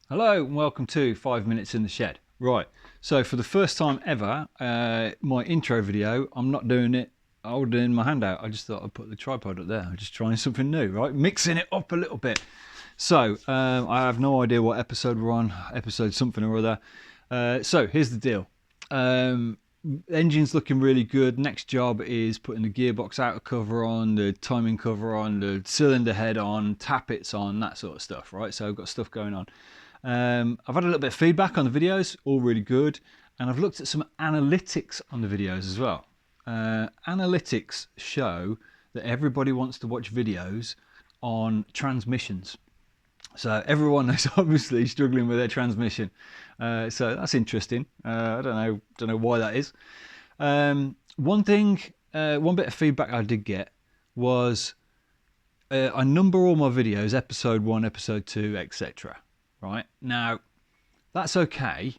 Hello and welcome to 5 Minutes in the Shed. Right, so for the first time ever, my intro video, I'm not doing it holding my hand out. I just thought I'd put the tripod up there. I'm just trying something new, right? Mixing it up a little bit. So, I have no idea what episode we're on, episode something or other. So, here's the deal. Engine's looking really good. Next job is putting the gearbox outer cover on, the timing cover on, the cylinder head on, tappets on, that sort of stuff, right? So I've got stuff going on. I've had a little bit of feedback on the videos, all really good, and I've looked at some analytics on the videos as well. Analytics show that everybody wants to watch videos on transmissions. So everyone is obviously struggling with their transmission. So that's interesting. I don't know why that is. One bit of feedback I did get was I number all my videos, episode 1, episode 2, etc. Right now, that's okay.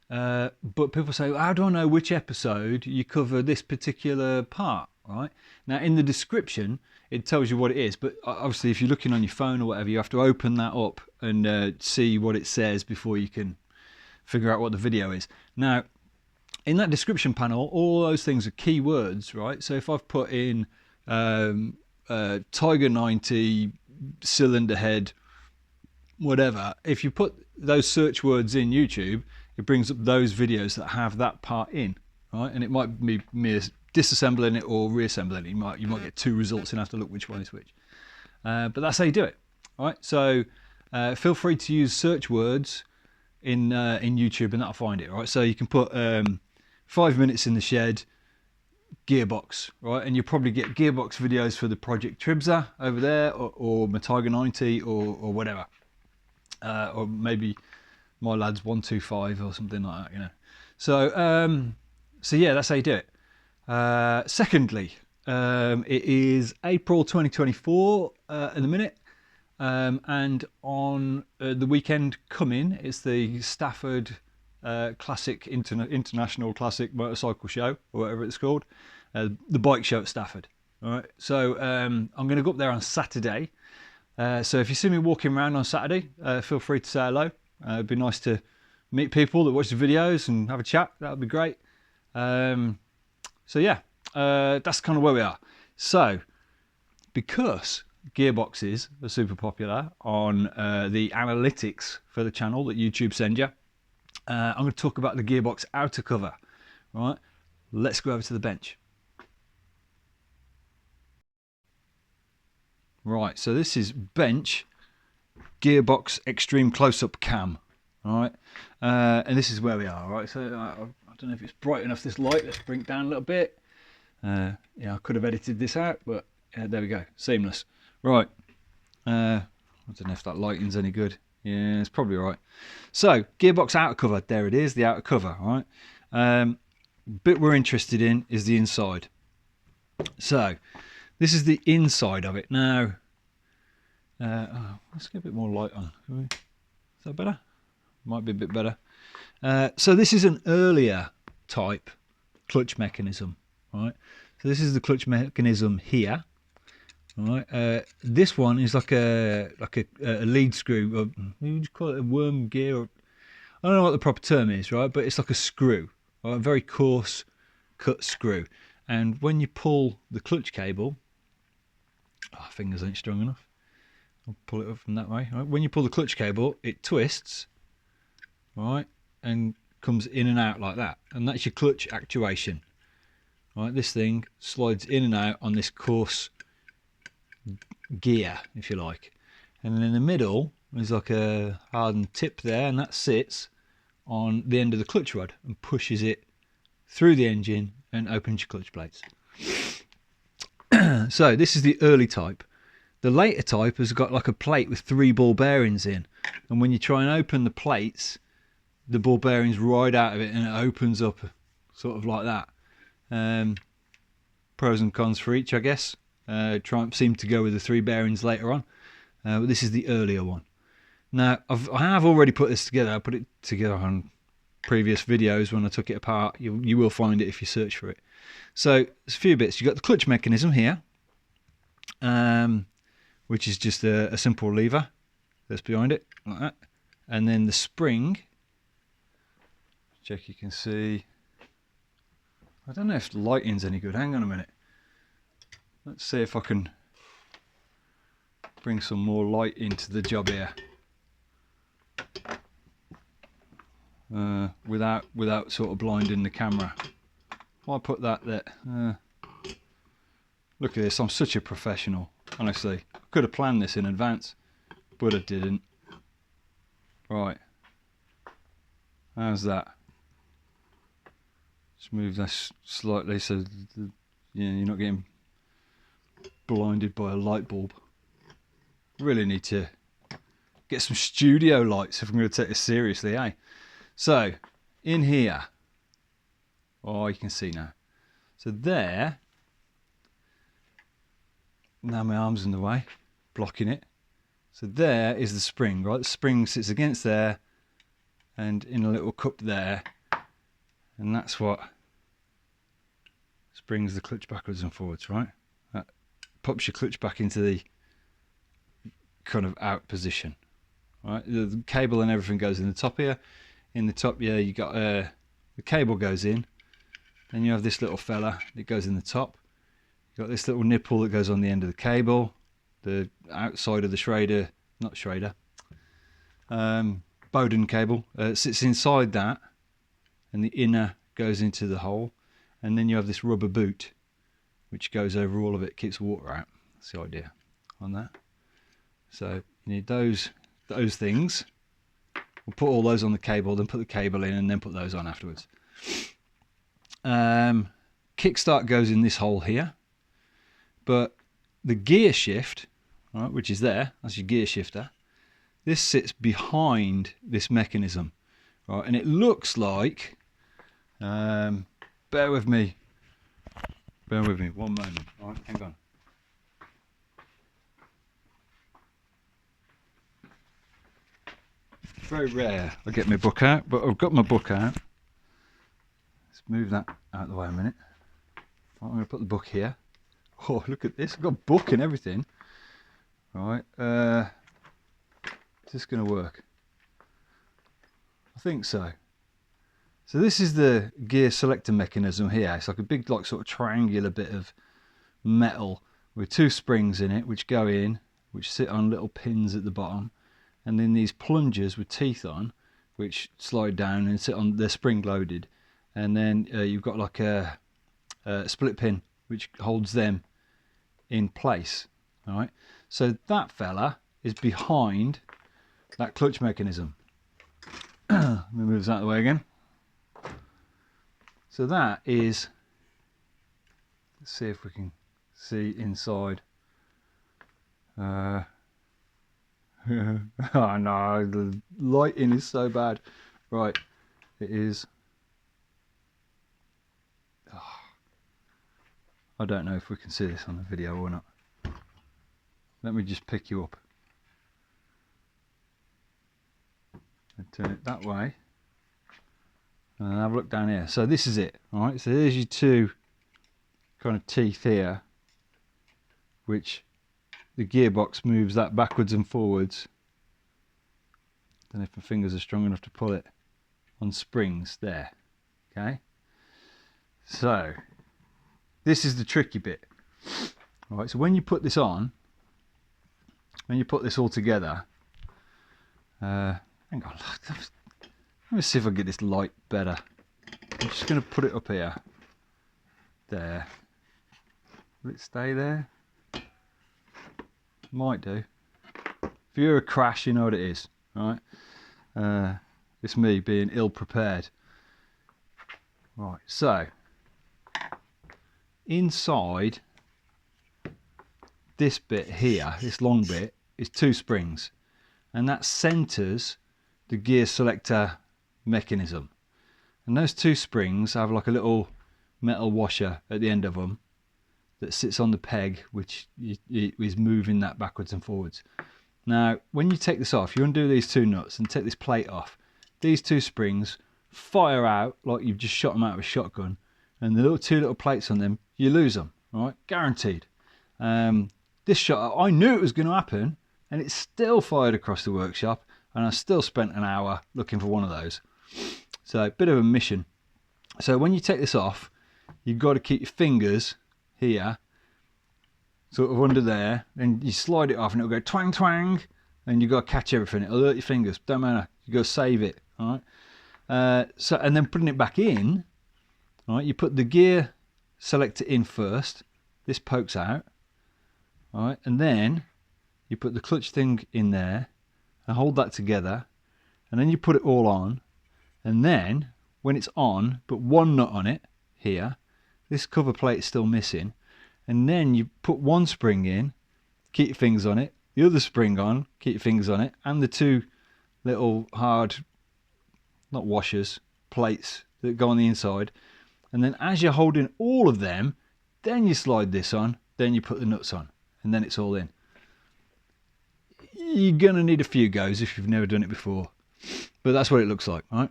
But people say, well, how do I know which episode you cover this particular part? Right now, in the description, it tells you what it is. But obviously, if you're looking on your phone or whatever, you have to open that up and see what it says before you can figure out what the video is. Now, in that description panel, all those things are keywords, right? So if I've put in Tiger 90 cylinder head, whatever, if you put those search words in YouTube, it brings up those videos that have that part in, right? And it might be me disassembling it or reassembling it. You might get two results and have to look which one is which. But that's how you do it, right? So feel free to use search words in YouTube and that'll find it, right? So you can put 5 minutes in the shed, gearbox, right? And you'll probably get gearbox videos for the Project Tribza over there, or my Tiger 90 or whatever. Or maybe my lad's 125 or something like that, you know. So yeah, that's how you do it. Secondly, it is April 2024 in the minute, and on the weekend coming, it's the Stafford Classic International Classic Motorcycle Show, or whatever it's called, the bike show at Stafford. All right, so I'm going to go up there on Saturday. So if you see me walking around on Saturday, feel free to say hello. It'd be nice to meet people that watch the videos and have a chat. That would be great. So yeah, that's kind of where we are. So because gearboxes are super popular on the analytics for the channel that YouTube sends you, I'm going to talk about the gearbox outer cover. Right, let's go over to the bench. Right, so this is bench gearbox extreme close-up cam. All right, and this is where we are. Right, so I don't know if it's bright enough, this light. Let's bring it down a little bit. Yeah, I could have edited this out, but there we go, seamless. Right, I don't know if that lighting's any good. Yeah, it's probably all right. So gearbox outer cover, there it is, the outer cover. All right, bit we're interested in is the inside. So this is the inside of it. Now, let's get a bit more light on. Is that better? Might be a bit better. So this is an earlier type clutch mechanism, right? So this is the clutch mechanism here, right? This one is like a lead screw. Or, what would you call it? A worm gear? Or, I don't know what the proper term is, right? But it's like a screw, right? A very coarse cut screw. And when you pull the clutch cable, fingers ain't strong enough. I'll pull it up from that way. Right? When you pull the clutch cable, it twists, right, and comes in and out like that. And that's your clutch actuation. Right, this thing slides in and out on this coarse gear, if you like. And then in the middle, there's like a hardened tip there, and that sits on the end of the clutch rod and pushes it through the engine and opens your clutch plates. So this is the early type. The later type has got like a plate with 3 ball bearings in, and when you try and open the plates, the ball bearings ride out of it and it opens up sort of like that. Pros and cons for each, I guess. Triumph seemed to go with the 3 bearings later on, but this is the earlier one. Now I have already put this together. I put it together on previous videos when I took it apart. You will find it if you search for it. So there's a few bits. You've got the clutch mechanism here. which is just a simple lever that's behind it, like that. And then the spring, check you can see, I don't know if the lighting's any good, hang on a minute. Let's see if I can bring some more light into the job here. Without sort of blinding the camera. I'll put that there. Look at this, I'm such a professional, honestly. I could have planned this in advance, but I didn't. Right, how's that? Just move this slightly so you're not getting blinded by a light bulb. Really need to get some studio lights if I'm going to take this seriously, eh? So, in here, oh, you can see now. So there, now my arm's in the way, blocking it. So there is the spring, right? The spring sits against there and in a little cup there. And that's what springs the clutch backwards and forwards, right? That pops your clutch back into the kind of out position, right? The cable and everything goes in the top here. In the top, yeah, you got the cable goes in. Then you have this little fella that goes in the top. You got this little nipple that goes on the end of the cable. The outside of the Schrader, not Schrader, Bowden cable sits inside that, and the inner goes into the hole. And then you have this rubber boot, which goes over all of it, keeps water out. That's the idea on that. So you need those things. We'll put all those on the cable, then put the cable in, and then put those on afterwards. Kickstart goes in this hole here, but the gear shift, right, which is there, that's your gear shifter. This sits behind this mechanism, right, and it looks like. Bear with me, one moment. All right, hang on. Very rare I get my book out, but I've got my book out. Let's move that out of the way a minute. Right, I'm going to put the book here. Oh, look at this, I've got a book and everything. Right, is this going to work? I think so. So this is the gear selector mechanism here. It's like a big, like, sort of triangular bit of metal with two springs in it, which go in, which sit on little pins at the bottom. And then these plungers with teeth on, which slide down and sit on, they're spring loaded. And then you've got like a split pin, which holds them in place. All right. So that fella is behind that clutch mechanism. Let me move this out of the way again. So that is, let's see if we can see inside. Oh no, the lighting is so bad. Right, it is. Oh, I don't know if we can see this on the video or not. Let me just pick you up and turn it that way, and have a look down here. So this is it. All right, so there's your two kind of teeth here, which the gearbox moves that backwards and forwards. Don't know if my fingers are strong enough to pull it on springs there. Okay, so this is the tricky bit. All right, so when you put this on, when you put this all together, hang on, let me see if I can get this light better. I'm just going to put it up here. There. Will it stay there? Might do. If you hear a crash, you know what it is, right? It's me being ill prepared. Right, so inside this bit here, this long bit, is two springs, and that centers the gear selector mechanism. And those two springs have like a little metal washer at the end of them that sits on the peg, which is moving that backwards and forwards. Now, when you take this off, you undo these two nuts and take this plate off. These two springs fire out like you've just shot them out of a shotgun, and the two little plates on them, you lose them, right? Guaranteed. this shot, I knew it was going to happen, and it still fired across the workshop, and I still spent an hour looking for one of those. So a bit of a mission. So when you take this off, you've got to keep your fingers here, sort of under there, and you slide it off and it'll go twang twang, and you've got to catch everything. It'll hurt your fingers, don't matter, you've got to save it. All right. So, and then putting it back in, all right, you put the gear selector in first, this pokes out, all right, and then you put the clutch thing in there and hold that together, and then you put it all on, and then when it's on, put one nut on it here, this cover plate is still missing, and then you put one spring in, keep your fingers on it, the other spring on, keep your fingers on it, and the two little hard, not washers, plates that go on the inside, and then as you're holding all of them, then you slide this on, then you put the nuts on, and then it's all in. You're going to need a few goes if you've never done it before, but that's what it looks like, right?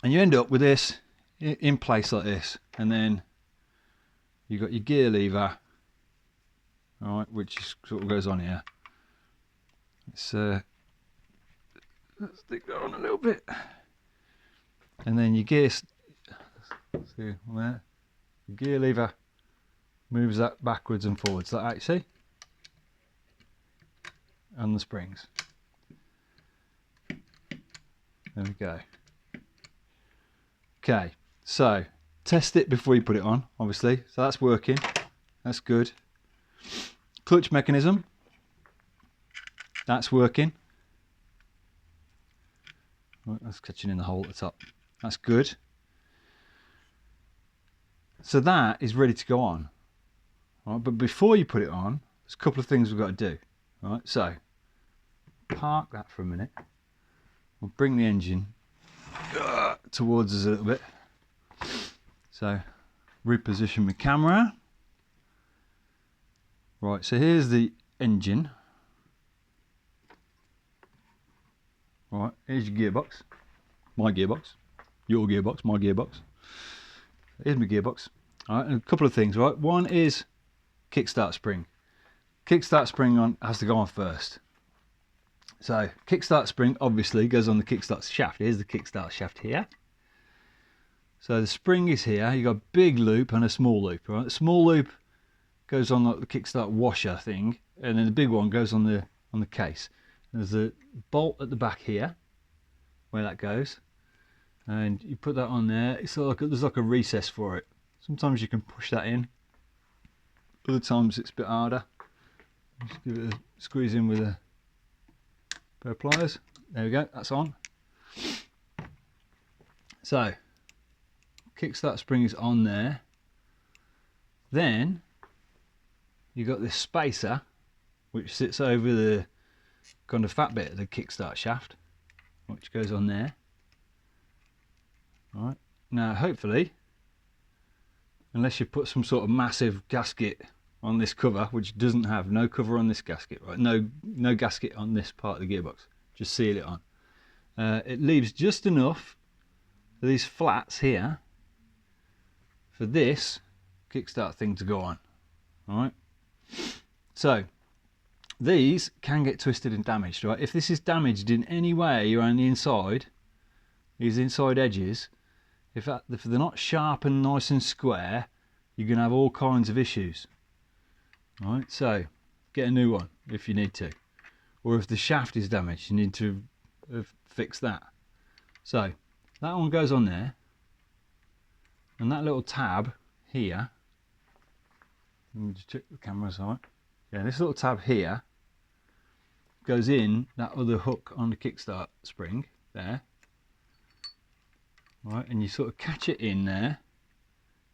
And you end up with this in place like this, and then you've got your gear lever, all right, which sort of goes on here. Let's stick that on a little bit, and then your gear, see there, the gear lever moves that backwards and forwards like that, you see, and the springs. There we go. Okay, so test it before you put it on, obviously. So that's working, that's good. Clutch mechanism, that's working. Right, that's catching in the hole at the top, that's good. So that is ready to go on. All right, but before you put it on, there's a couple of things we've got to do. All right, so park that for a minute. We'll bring the engine towards us a little bit. So reposition my camera. Right, so here's the engine. Right, here's your gearbox. My gearbox. Your gearbox, my gearbox. Here's my gearbox. All right, and a couple of things, right? One is kickstart spring. Kickstart spring on has to go on first. So kickstart spring obviously goes on the kickstart shaft. Here's the kickstart shaft here. So the spring is here. You got a big loop and a small loop. Right, the small loop goes on like the kickstart washer thing, and then the big one goes on the case. There's a bolt at the back here where that goes, and you put that on there. It's like there's like a recess for it. Sometimes you can push that in, other times it's a bit harder. Just give it a squeeze in with a pair of pliers. There we go, that's on. So kickstart spring is on there. Then you got this spacer which sits over the kind of fat bit of the kickstart shaft, which goes on there. All right, now hopefully, unless you put some sort of massive gasket on this cover, which doesn't have no cover on this gasket, right? No gasket on this part of the gearbox, just seal it on. It leaves just enough for these flats here for this kickstart thing to go on. All right, so these can get twisted and damaged, right? If this is damaged in any way around the inside, these inside edges, if they're not sharp and nice and square, you're going to have all kinds of issues. All right, so get a new one if you need to, or if the shaft is damaged, you need to fix that. So that one goes on there, and that little tab here, let me just check the camera's on. Yeah, this little tab here goes in that other hook on the kickstart spring there. Right, and you sort of catch it in there,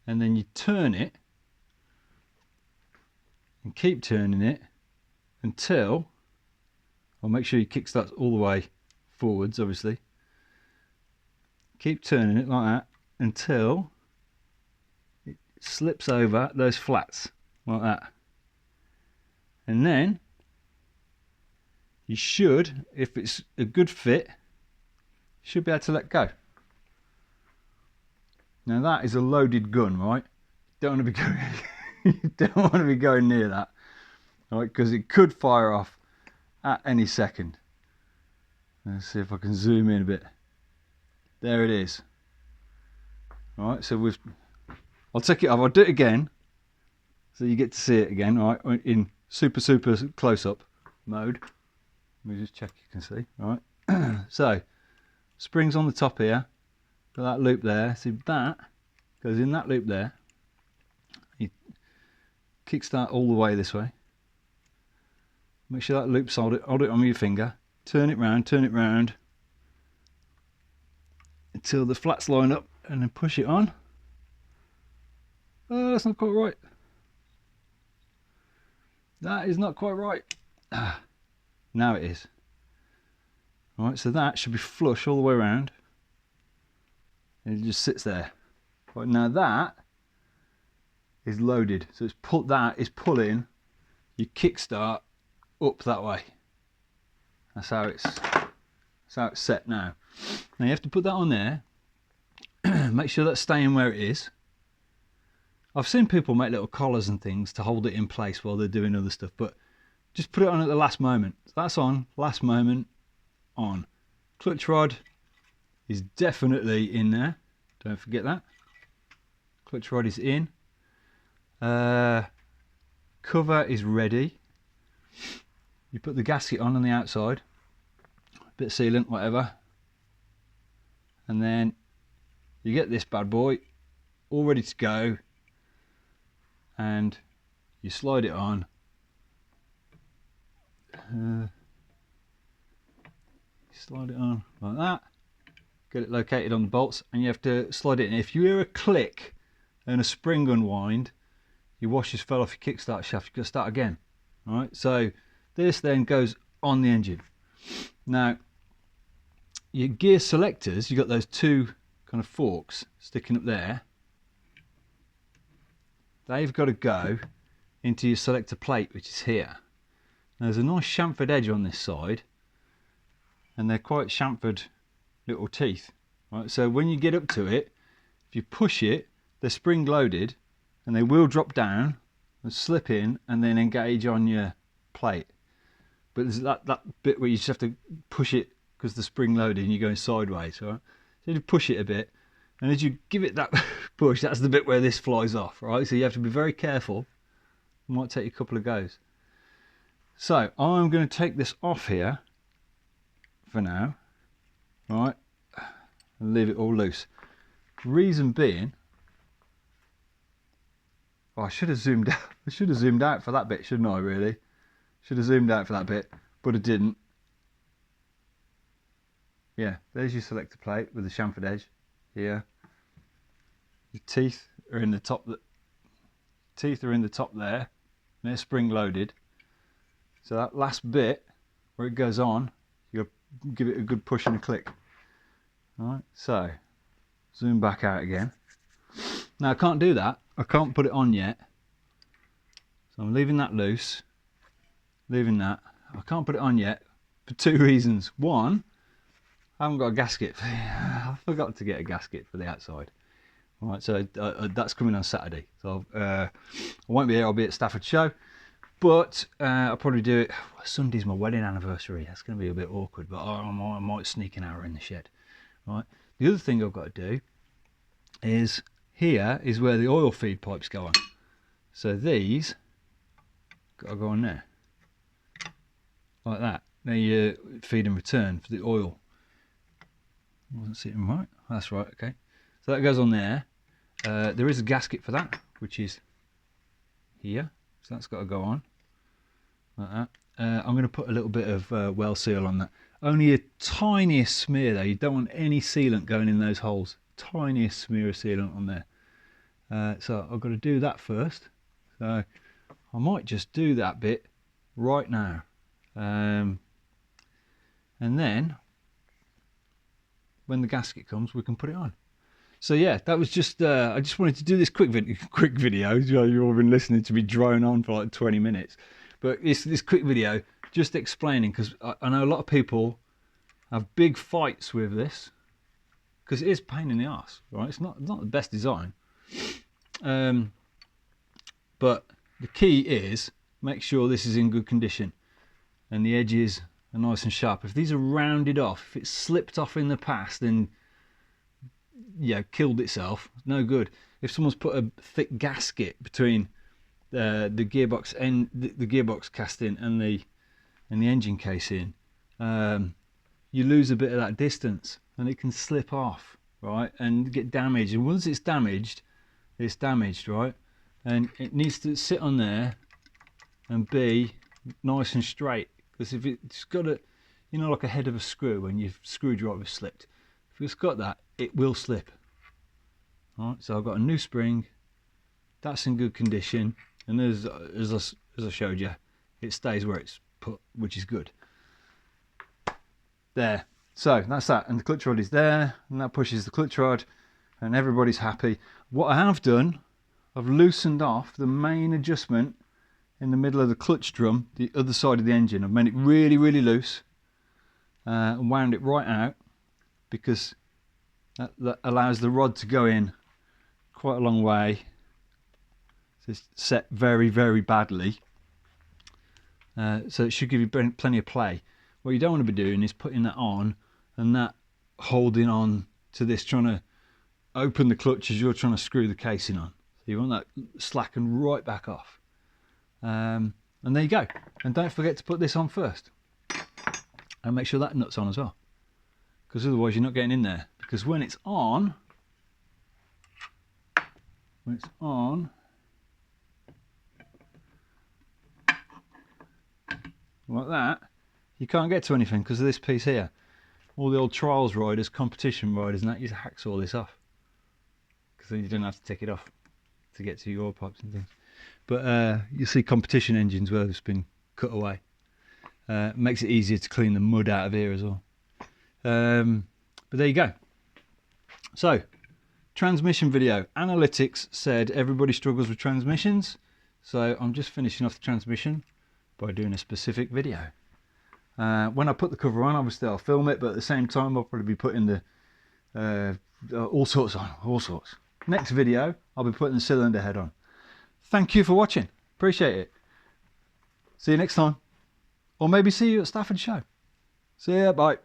and then you turn it and keep turning it until, I'll make sure your kickstart's all the way forwards, obviously. Keep turning it like that until it slips over those flats like that, and then you should, if it's a good fit, you should be able to let go. Now that is a loaded gun, right? Don't want to be going, you don't want to be going near that. right? Because it could fire off at any second. Let's see if I can zoom in a bit. There it is. All right, so I'll take it off. I'll do it again, so you get to see it again. All right, in super close up mode. Let me just check you can see. All right, so springs on the top here. Got that loop there. See, that goes in that loop there. You kickstart all the way this way. Make sure that loop's hold it on with your finger. Turn it round until the flats line up, and then push it on. Oh, that's not quite right. That is not quite right. Ah, now it is. Right, so that should be flush all the way around. And it just sits there. Right, now that is loaded. So that is pulling your kickstart up that way. That's how it's set now. Now you have to put that on there. Make sure that's staying where it is. I've seen people make little collars and things to hold it in place while they're doing other stuff, but just put it on at the last moment. So that's on, last moment, on. Clutch rod is definitely in there. Don't forget that. Clutch rod is in. Cover is ready. You put the gasket on the outside. A bit of sealant, whatever. And then you get this bad boy all ready to go. And you slide it on. Slide it on like that. Get it located on the bolts, and you have to slide it in. If you hear a click and a spring unwind, your washers fell off your kickstart shaft. You've got to start again. All right. So this then goes on the engine. Now your gear selectors, you've got those two kind of forks sticking up there. They've got to go into your selector plate, which is here. Now, there's a nice chamfered edge on this side, and they're quite chamfered little teeth. Right? So when you get up to it, if you push it, they're spring loaded, and they will drop down and slip in and then engage on your plate. But there's that bit where you just have to push it because the spring loaded and you're going sideways. Right? So you push it a bit, and as you give it that push, that's the bit where this flies off. Right? So you have to be very careful. It might take you a couple of goes. So I'm going to take this off here for now. Right? And leave it all loose. Reason being, I should have zoomed out. I should have zoomed out for that bit, shouldn't I? Really, should have zoomed out for that bit, but I didn't. Yeah, there's your selector plate with the chamfered edge here. Your teeth are in the top. Teeth are in the top there. They're spring loaded. So that last bit where it goes on, you got to give it a good push and a click. All right. So zoom back out again. Now I can't do that. I can't put it on yet. So I'm leaving that loose. Leaving that. I can't put it on yet for two reasons. One, I haven't got a gasket. I forgot to get a gasket for the outside. All right, so that's coming on Saturday. So I won't be here. I'll be at Stafford Show, but I'll probably do it. Sunday's my wedding anniversary. That's going to be a bit awkward, but I might sneak an hour in the shed. Right. The other thing I've got to do is here is where the oil feed pipes go on. So these got to go on there, like that. Now you feed and return for the oil. Wasn't sitting right. That's right. Okay. So that goes on there. There is a gasket for that, which is here. So that's got to go on like that. I'm going to put a little bit of well seal on that. Only a tiniest smear though. You don't want any sealant going in those holes. Tiniest smear of sealant on there. So I've got to do that first. So I might just do that bit right now. And then when the gasket comes, we can put it on. So yeah, that was just I just wanted to do this quick video. You've all been listening to me drone on for like 20 minutes, but this quick video just explaining, because I know a lot of people have big fights with this because it is a pain in the arse, right? It's not the best design, but the key is make sure this is in good condition and the edges are nice and sharp. If these are rounded off, if it's slipped off in the past, then yeah, killed itself, no good. If someone's put a thick gasket between the gearbox and the gearbox casting and the engine casing, you lose a bit of that distance and it can slip off, right, and get damaged. And once it's damaged, right, and it needs to sit on there and be nice and straight, because if it's got a, you know, like a head of a screw when your screwdriver slipped, if it's got that, it will slip. All right, so I've got a new spring, that's in good condition, and as I showed you, it stays where it's put, which is good. There, so that's that, and the clutch rod is there, and that pushes the clutch rod, and everybody's happy. What I have done, I've loosened off the main adjustment in the middle of the clutch drum, the other side of the engine. I've made it really, really loose, and wound it right out, because that allows the rod to go in quite a long way. So it's set very, very badly, so it should give you plenty of play. What you don't want to be doing is putting that on and that holding on to this, trying to open the clutch as you're trying to screw the casing on. So you want that slacken right back off. And there you go. And don't forget to put this on first, and make sure that nut's on as well, because otherwise you're not getting in there. Because when it's on, like that, you can't get to anything because of this piece here. All the old trials riders, competition riders and that used to hacksaw this off, because then you didn't have to take it off to get to your oil pipes and things. But you see competition engines where it's been cut away. Makes it easier to clean the mud out of here as well. But there you go. So, transmission video. Analytics said everybody struggles with transmissions, so I'm just finishing off the transmission by doing a specific video. When I put the cover on, obviously I'll film it, but at the same time I'll probably be putting the all sorts on, all sorts. Next video, I'll be putting the cylinder head on. Thank you for watching, appreciate it. See you next time, or maybe see you at Stafford Show. See ya, bye.